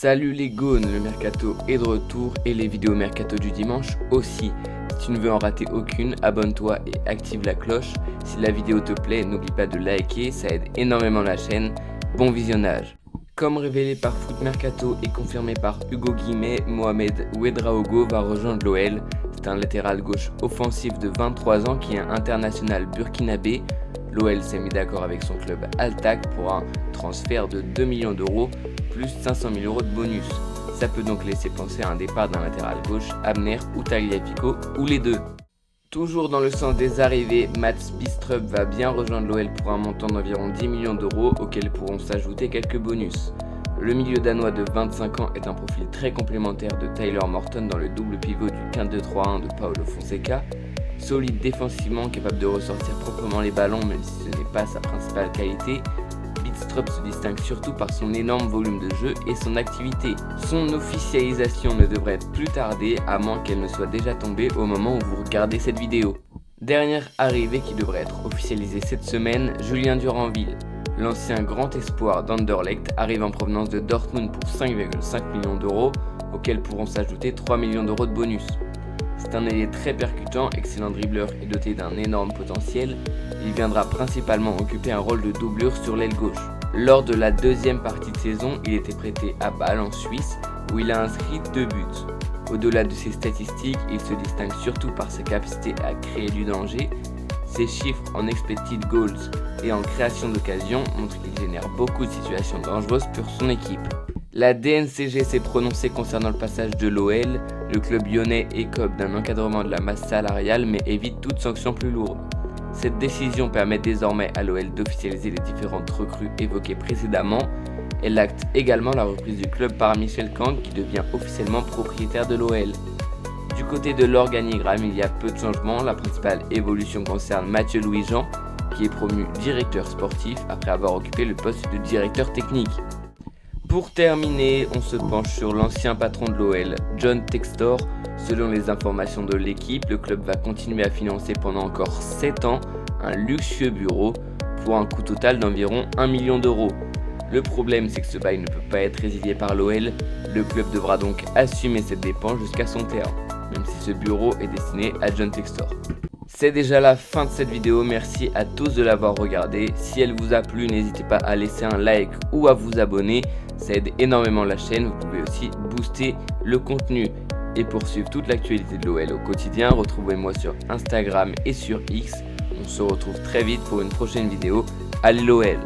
Salut les gones, le mercato est de retour et les vidéos mercato du dimanche aussi. Si tu ne veux en rater aucune, abonne-toi et active la cloche. Si la vidéo te plaît, n'oublie pas de liker, ça aide énormément la chaîne. Bon visionnage. Comme révélé par Foot Mercato et confirmé par Hugo Guillemets, Mohamed Ouedraogo va rejoindre l'OL. C'est un latéral gauche offensif de 23 ans qui est un international burkinabé. L'OL s'est mis d'accord avec son club Al-Tak pour un transfert de 2 millions d'euros plus 500 000 euros de bonus. Ça peut donc laisser penser à un départ d'un latéral gauche, Abner ou Tagliafico, ou les deux. Toujours dans le sens des arrivées, Mats Bidstrup va bien rejoindre l'OL pour un montant d'environ 10 millions d'euros auxquels pourront s'ajouter quelques bonus. Le milieu danois de 25 ans est un profil très complémentaire de Tyler Morton dans le double pivot du 15-2-3-1 de Paulo Fonseca. Solide défensivement, capable de ressortir proprement les ballons même si ce n'est pas sa principale qualité, Bidstrup se distingue surtout par son énorme volume de jeu et son activité. Son officialisation ne devrait plus tarder à moins qu'elle ne soit déjà tombée au moment où vous regardez cette vidéo. Dernière arrivée qui devrait être officialisée cette semaine, Julien Duranville. L'ancien grand espoir d'Anderlecht arrive en provenance de Dortmund pour 5,5 millions d'euros auxquels pourront s'ajouter 3 millions d'euros de bonus. C'est un ailier très percutant, excellent dribbleur et doté d'un énorme potentiel. Il viendra principalement occuper un rôle de doublure sur l'aile gauche. Lors de la deuxième partie de saison, il était prêté à Bâle en Suisse où il a inscrit 2 buts. Au-delà de ses statistiques, il se distingue surtout par sa capacité à créer du danger. Ses chiffres en expected goals et en création d'occasions montrent qu'il génère beaucoup de situations dangereuses pour son équipe. La DNCG s'est prononcée concernant le passage de l'OL. Le club lyonnais écope d'un encadrement de la masse salariale mais évite toute sanction plus lourde. Cette décision permet désormais à l'OL d'officialiser les différentes recrues évoquées précédemment. Elle acte également la reprise du club par Michel Kang qui devient officiellement propriétaire de l'OL. Du côté de l'organigramme, il y a peu de changements. La principale évolution concerne Mathieu Louis-Jean qui est promu directeur sportif après avoir occupé le poste de directeur technique. Pour terminer, on se penche sur l'ancien patron de l'OL, John Textor. Selon les informations de l'équipe, le club va continuer à financer pendant encore 7 ans un luxueux bureau pour un coût total d'environ 1 million d'euros. Le problème, c'est que ce bail ne peut pas être résilié par l'OL. Le club devra donc assumer cette dépense jusqu'à son terme, même si ce bureau est destiné à John Textor. C'est déjà la fin de cette vidéo, merci à tous de l'avoir regardée. Si elle vous a plu, n'hésitez pas à laisser un like ou à vous abonner, ça aide énormément la chaîne. Vous pouvez aussi booster le contenu. Et pour suivre toute l'actualité de l'OL au quotidien, retrouvez-moi sur Instagram et sur X. On se retrouve très vite pour une prochaine vidéo. Allez l'OL!